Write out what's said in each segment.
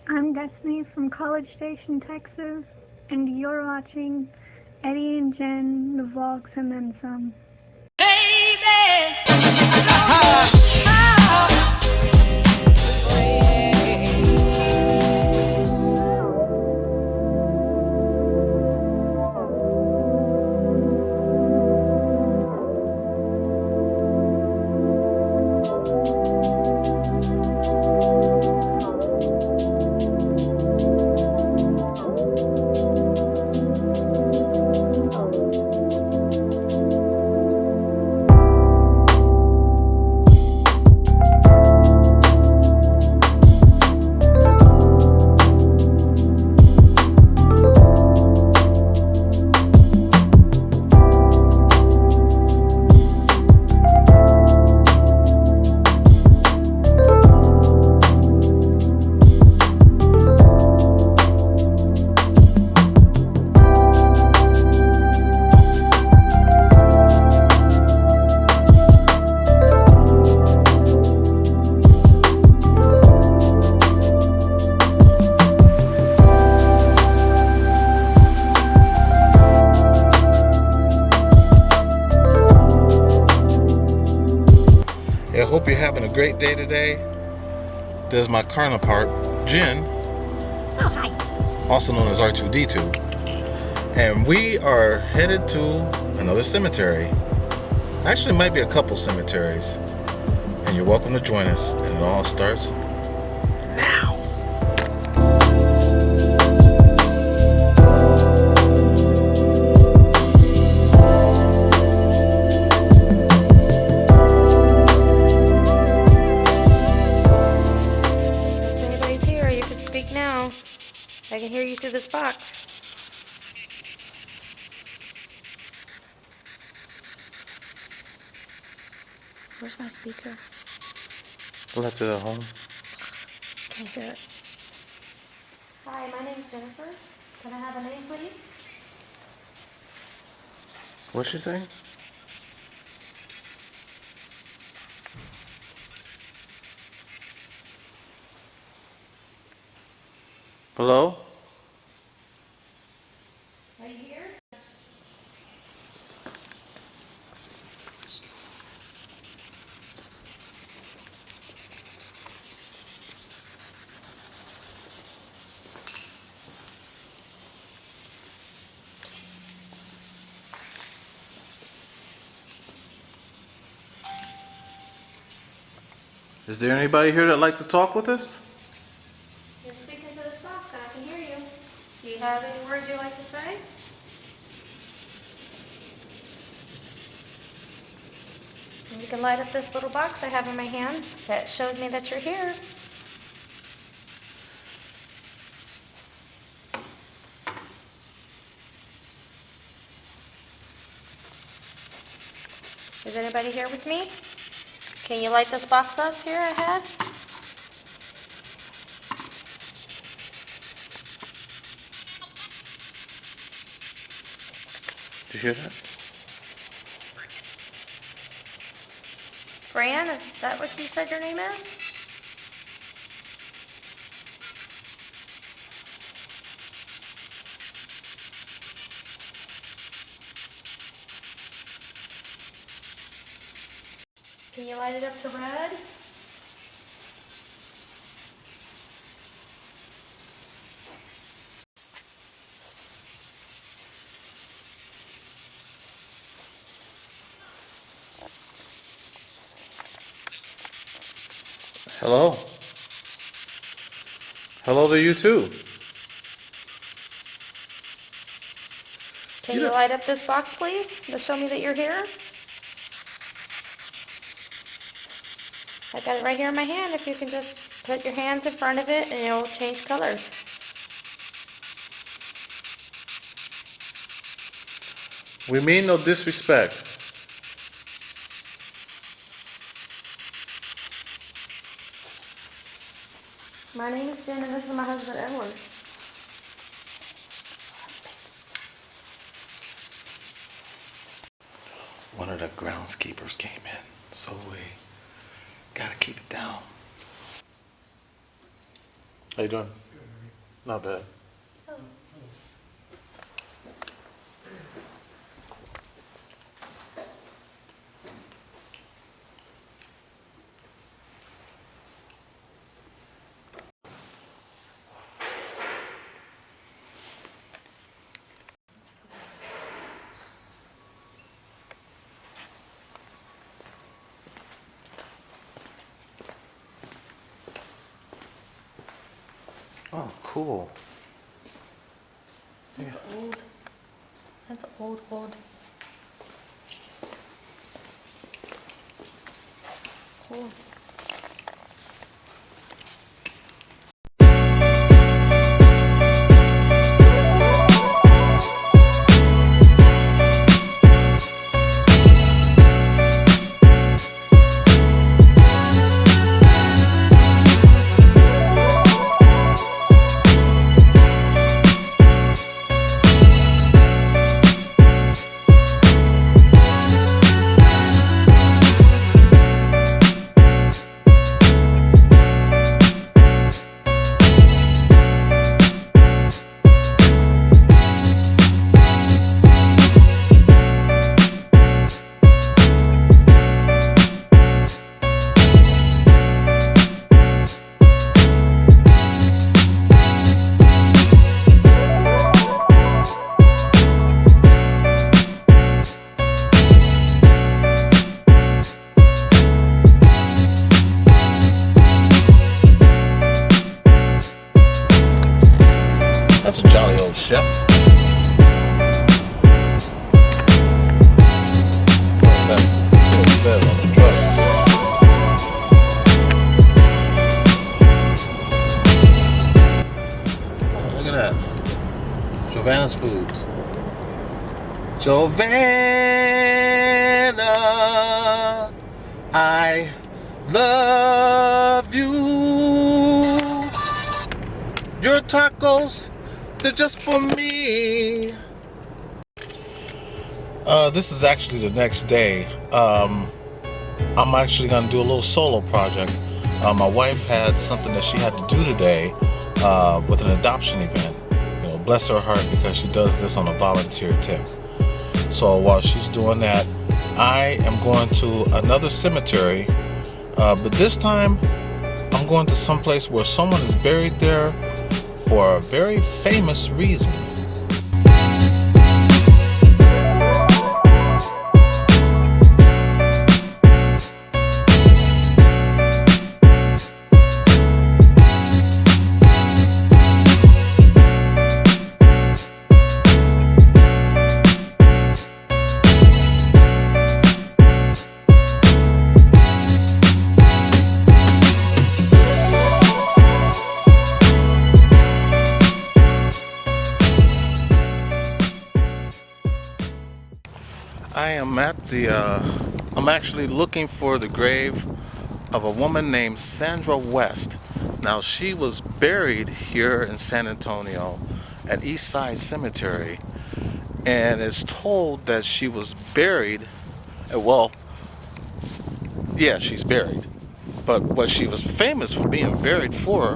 I'm Destiny from College Station, Texas, and you're watching Eddie and Jen, the vlogs, and then some. I hope you're having a great day today. This is my counterpart, Jenn, Oh, hi. also known as R2D2. And we are headed to another cemetery. Actually, it might be a couple cemeteries. And you're welcome to join us. And it all starts now. If anybody's here, you can speak now. I can hear you through this box. Where's my speaker? Left it at home. Can't hear it. Hi, my name's Jennifer. Can I have a name, please? What's she saying? Hello? Are you here? Is there anybody here that'd like to talk with us? Just speak into this box and I can hear you. Do you have any words you'd like to say? And you can light up this little box I have in my hand that shows me that you're here. Is anybody here with me? Can you light this box up here I have? Did you hear that? Fran, is that what you said your name is? Can you light it up to red? Hello? Hello to you too. Can you light up this box, please, to show me that you're here? I got it right here in my hand. If you can just put your hands in front of it and it'll change colors. We mean no disrespect. My name is Jen and this is my husband, Edward. One of the groundskeepers came in, so we gotta keep it down. How you doing? Not bad. Oh, cool. That's old. That's old. Cool. That's a jolly old chef. That's what it says on the truck. Oh, look at that. Giovanna's Foods. Giovanna, I love you. Your tacos, they're just for me. This is actually the next day. I'm actually going to do a little solo project. My wife had something that she had to do today with an adoption event. You know, bless her heart, because she does this on a volunteer tip. So while she's doing that, I am going to another cemetery, but this time I'm going to someplace where someone is buried there for a very famous reason. I am at I'm actually looking for the grave of a woman named Sandra West. Now, she was buried here in San Antonio at Eastside Cemetery, and it's told that she was buried, well, yeah, she's buried, but what she was famous for being buried for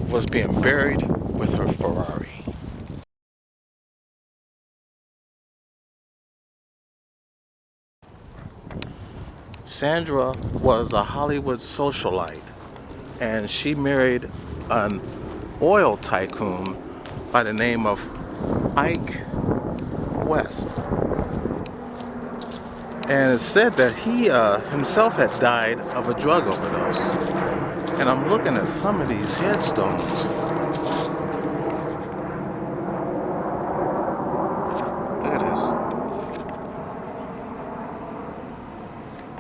was being buried with her Ferrari. Sandra was a Hollywood socialite, and she married an oil tycoon by the name of Ike West. And it's said that he himself had died of a drug overdose. And I'm looking at some of these headstones. Look at this.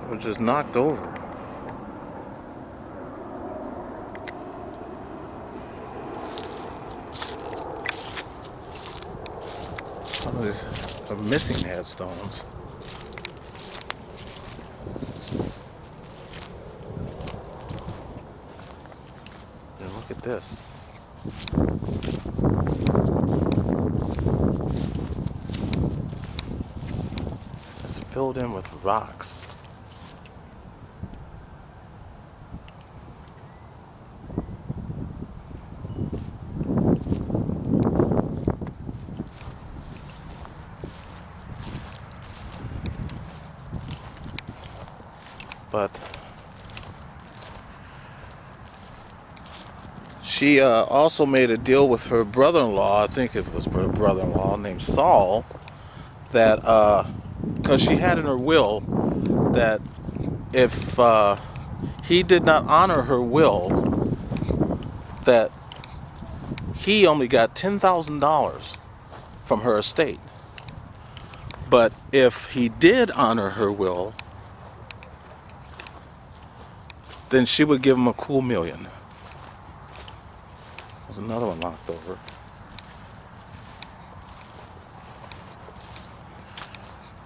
They were just knocked over. Some of these are missing headstones. And look at this. It's filled in with rocks. But she also made a deal with her brother-in-law, I think it was her brother-in-law named Saul, that because she had in her will that if he did not honor her will, that he only got $10,000 from her estate. But if he did honor her will, then she would give him a cool $1 million. There's another one knocked over.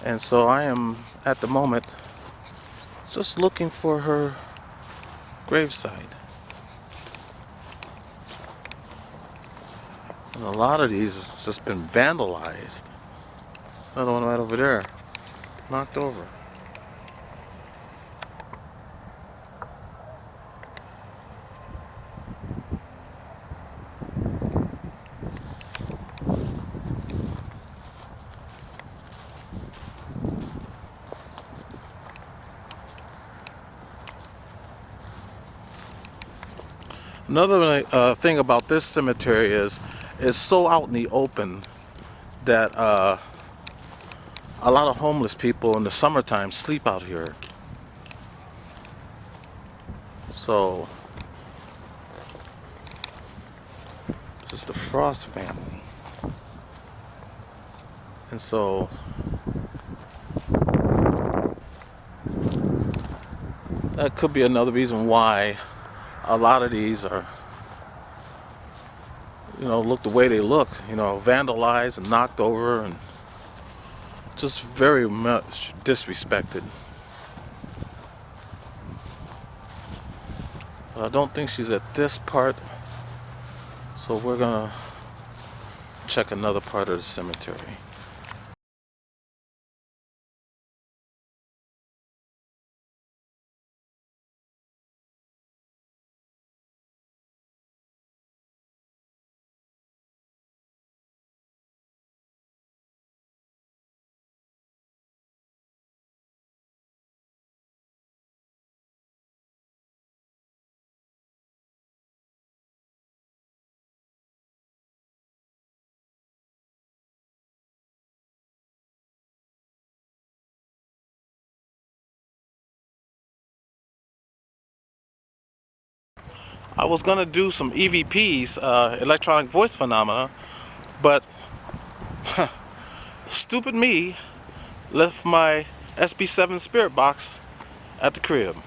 And so I am, at the moment, just looking for her gravesite. And a lot of these has just been vandalized. Another one right over there, knocked over. Another thing about this cemetery is it's so out in the open that a lot of homeless people in the summertime sleep out here. So this is the Frost family. And so that could be another reason why a lot of these are, look the way they look, vandalized and knocked over and just very much disrespected. But I don't think she's at this part, so we're gonna check another part of the cemetery. I was gonna do some EVPs, electronic voice phenomena, but stupid me left my SB7 spirit box at the crib.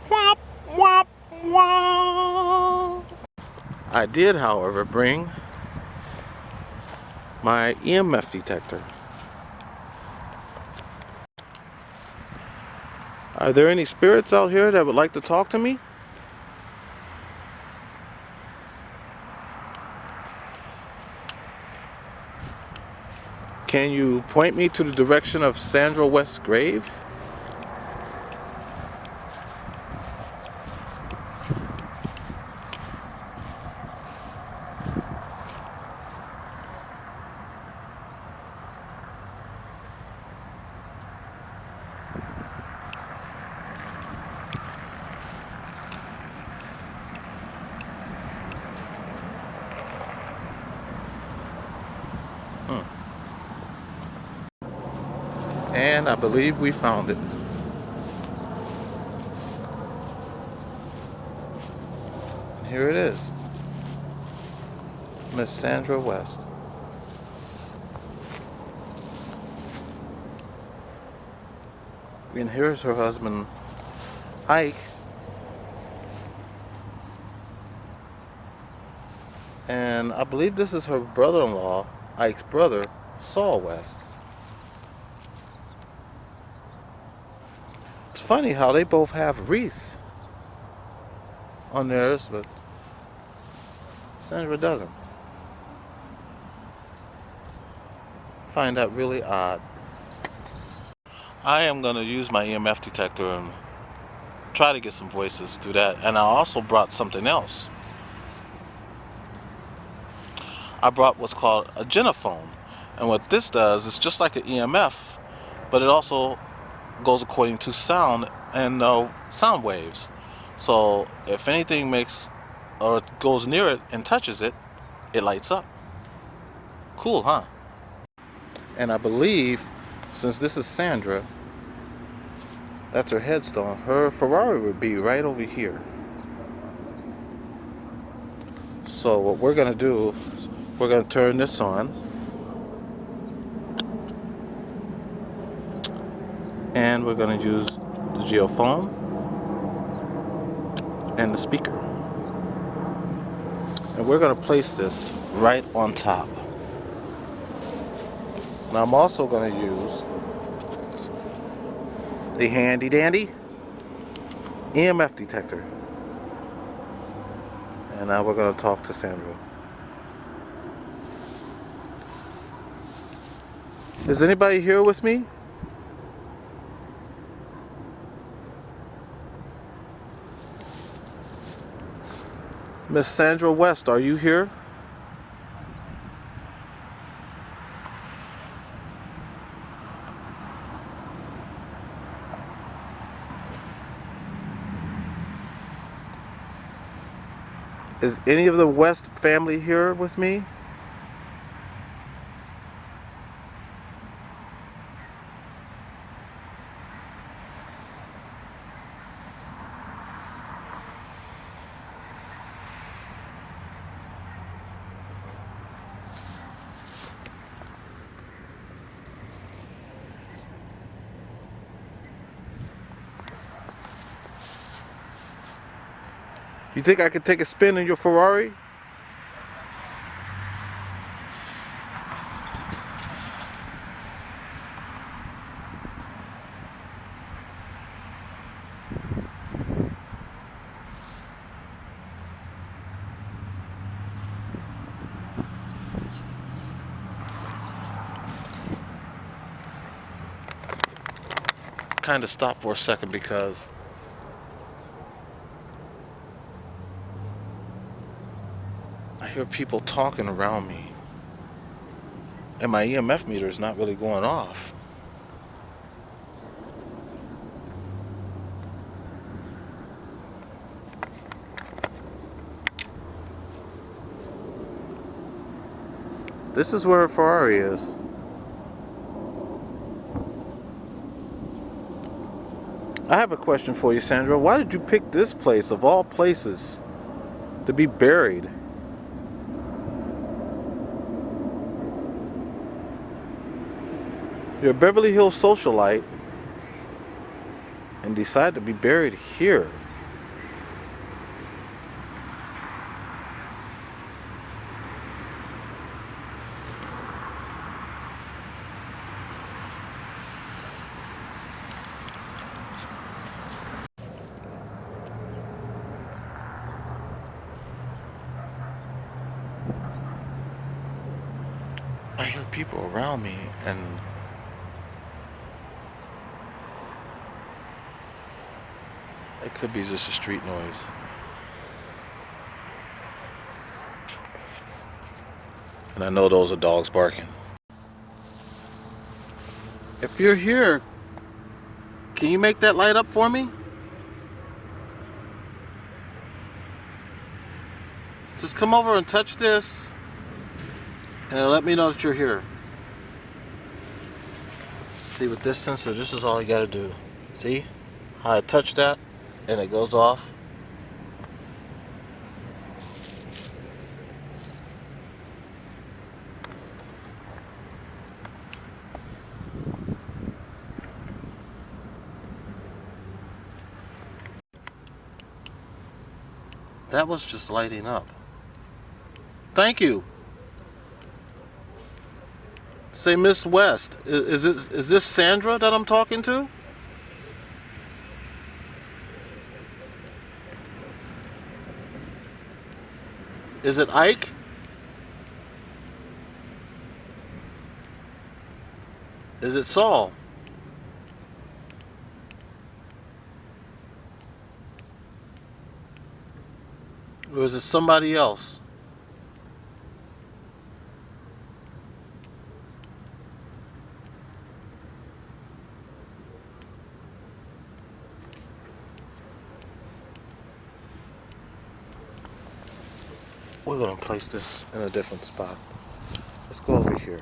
Womp, womp, womp. I did, however, bring my EMF detector. Are there any spirits out here that would like to talk to me? Can you point me to the direction of Sandra West's grave? And I believe we found it. And here it is. Miss Sandra West. And here's her husband, Ike. And I believe this is her brother-in-law, Ike's brother, Saul West. It's funny how they both have wreaths on theirs, but Sandra doesn't. Find that really odd. I am going to use my EMF detector and try to get some voices through that. And I also brought something else. I brought what's called a genophone. And what this does is just like an EMF, but it also goes according to sound and sound waves. So if anything makes or goes near it and touches it, it lights up. Cool, huh? And I believe, since this is Sandra, that's her headstone. Her Ferrari would be right over here. So what we're going to do is we're going to turn this on. And we're going to use the geophone and the speaker. And we're going to place this right on top. Now I'm also going to use the handy dandy EMF detector. And now we're going to talk to Sandra. Is anybody here with me? Miss Sandra West, are you here? Is any of the West family here with me? You think I could take a spin in your Ferrari? Kind of stop for a second because I hear people talking around me and my EMF meter is not really going off. This is where a Ferrari is. I have a question for you, Sandra. Why did you pick this place, of all places, to be buried? You're a Beverly Hills socialite and decide to be buried here. I hear people around me and it could be just a street noise. And I know those are dogs barking. If you're here, can you make that light up for me? Just come over and touch this and it'll let me know that you're here. See, with this sensor, this is all you gotta do. See how I touch that and it goes off? That was just lighting up. Thank you. Say, Miss West, is this Sandra that I'm talking to? Is it Ike? Is it Saul? Or is it somebody else? We're gonna place this in a different spot. Let's go over here.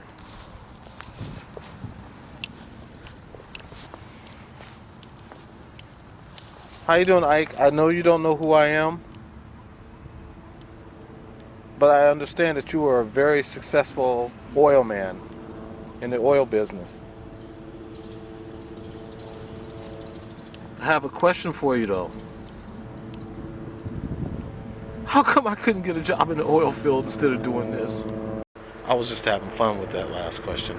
How you doing, Ike? I know you don't know who I am, but I understand that you are a very successful oil man in the oil business. I have a question for you though. How come I couldn't get a job in the oil field instead of doing this? I was just having fun with that last question,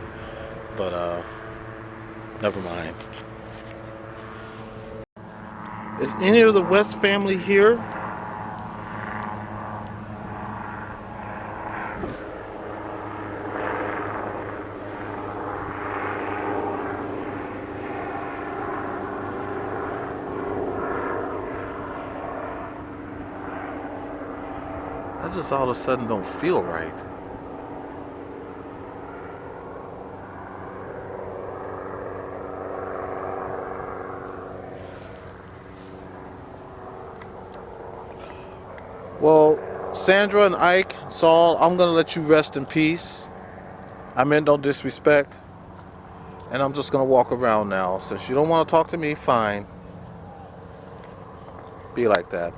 but never mind. Is any of the West family here? I just all of a sudden don't feel right. Well, Sandra and Ike, Saul, I'm gonna let you rest in peace. I meant no disrespect. And I'm just gonna walk around now. Since you don't want to talk to me, fine. Be like that.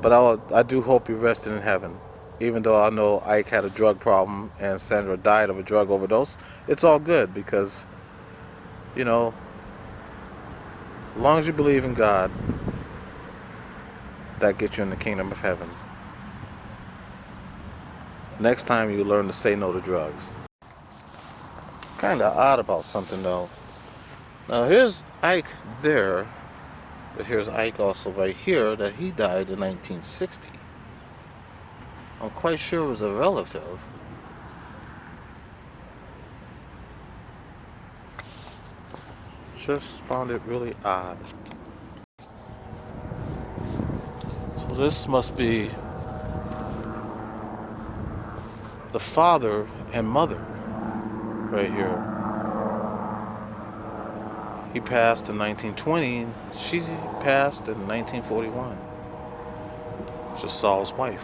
But I do hope you're resting in heaven. Even though I know Ike had a drug problem and Sandra died of a drug overdose, it's all good because, you know, as long as you believe in God, that gets you in the kingdom of heaven. Next time you learn to say no to drugs. Kinda odd about something though. Now here's Ike there, but here's Ike also right here that he died in 1960. I'm quite sure it was a relative. Just found it really odd. So this must be the father and mother right here. He passed in 1920, she passed in 1941. Just Saul's wife.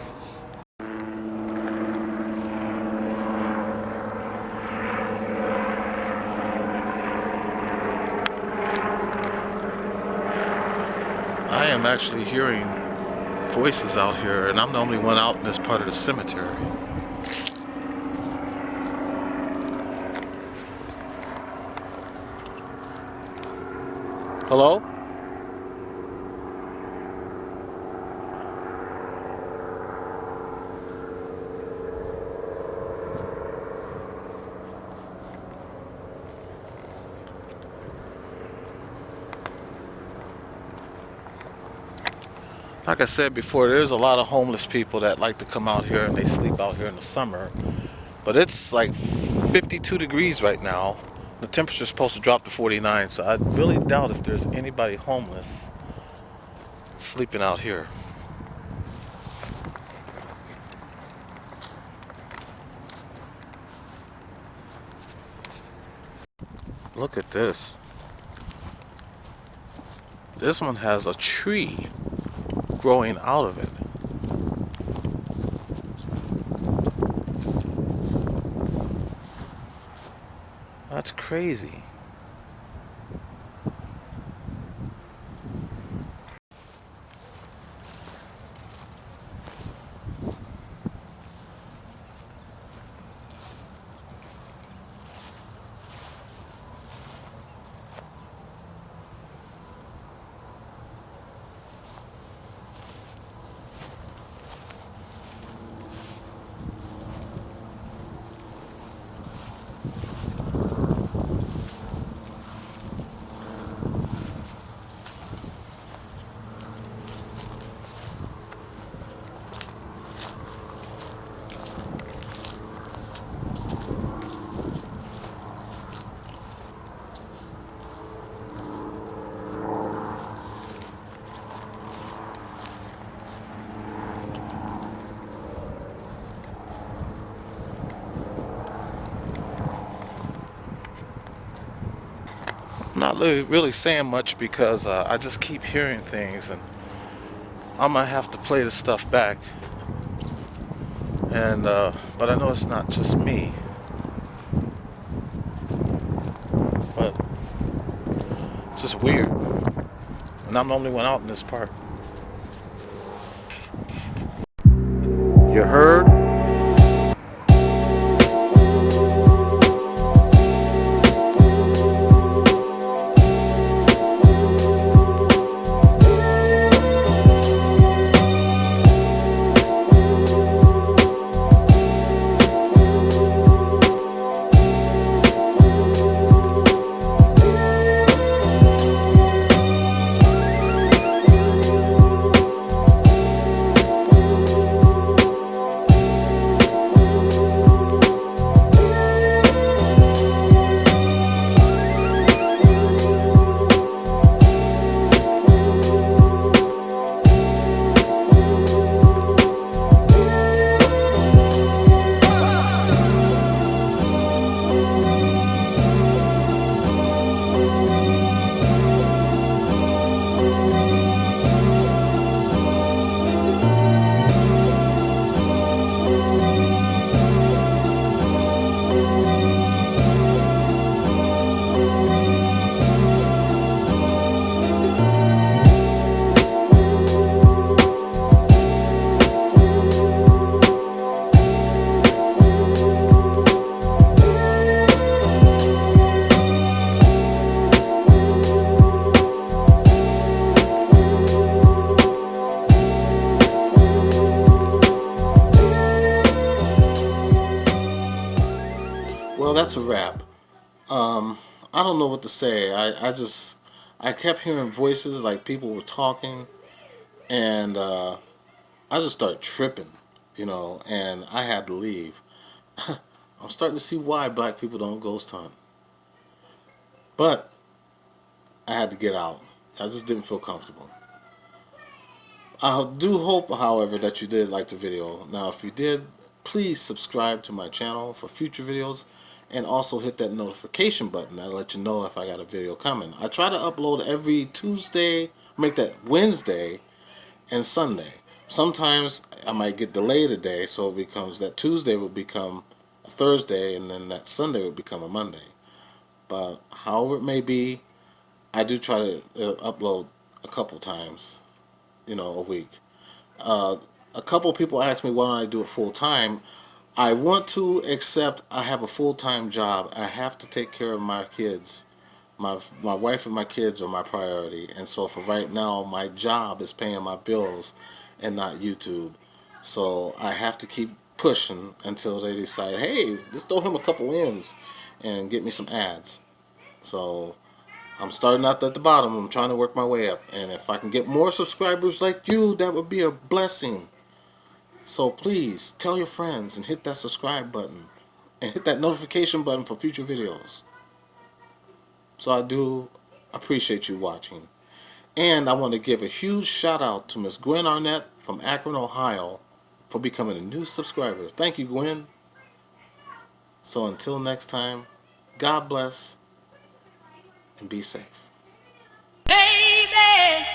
I am actually hearing voices out here, and I'm the only one out in this part of the cemetery. Hello? Like I said before, there's a lot of homeless people that like to come out here and they sleep out here in the summer. But it's like 52 degrees right now. The temperature's supposed to drop to 49, so I really doubt if there's anybody homeless sleeping out here. Look at this. This one has a tree growing out of it. That's crazy. I'm not really saying much because I just keep hearing things, and I'm gonna have to play the stuff back. And but I know it's not just me. But it's just weird. And I'm the only one out in this park. You heard? Well, that's a wrap. I don't know what to say. I kept hearing voices like people were talking, and I just started tripping, and I had to leave. I'm starting to see why black people don't ghost hunt. But I had to get out. I just didn't feel comfortable. I do hope, however, that you did like the video. Now, if you did, please subscribe to my channel for future videos and also hit that notification button. That'll let you know if I got a video coming. I try to upload every Tuesday, make that Wednesday and Sunday. Sometimes I might get delayed a day, so it becomes that Tuesday will become a Thursday and then that Sunday will become a Monday. But however it may be, I do try to upload a couple times, a week. Uh, a couple people ask me why don't I do it full time. I want to, except I have a full time job. I have to take care of my kids. My wife and my kids are my priority, and so for right now, my job is paying my bills, and not YouTube. So I have to keep pushing until they decide, hey, let's throw him a couple ins and get me some ads. So I'm starting out at the bottom. I'm trying to work my way up. And if I can get more subscribers like you, that would be a blessing. So please tell your friends and hit that subscribe button. And hit that notification button for future videos. So I do appreciate you watching. And I want to give a huge shout out to Miss Gwen Arnett from Akron, Ohio for becoming a new subscriber. Thank you, Gwen. So until next time, God bless and be safe. Baby,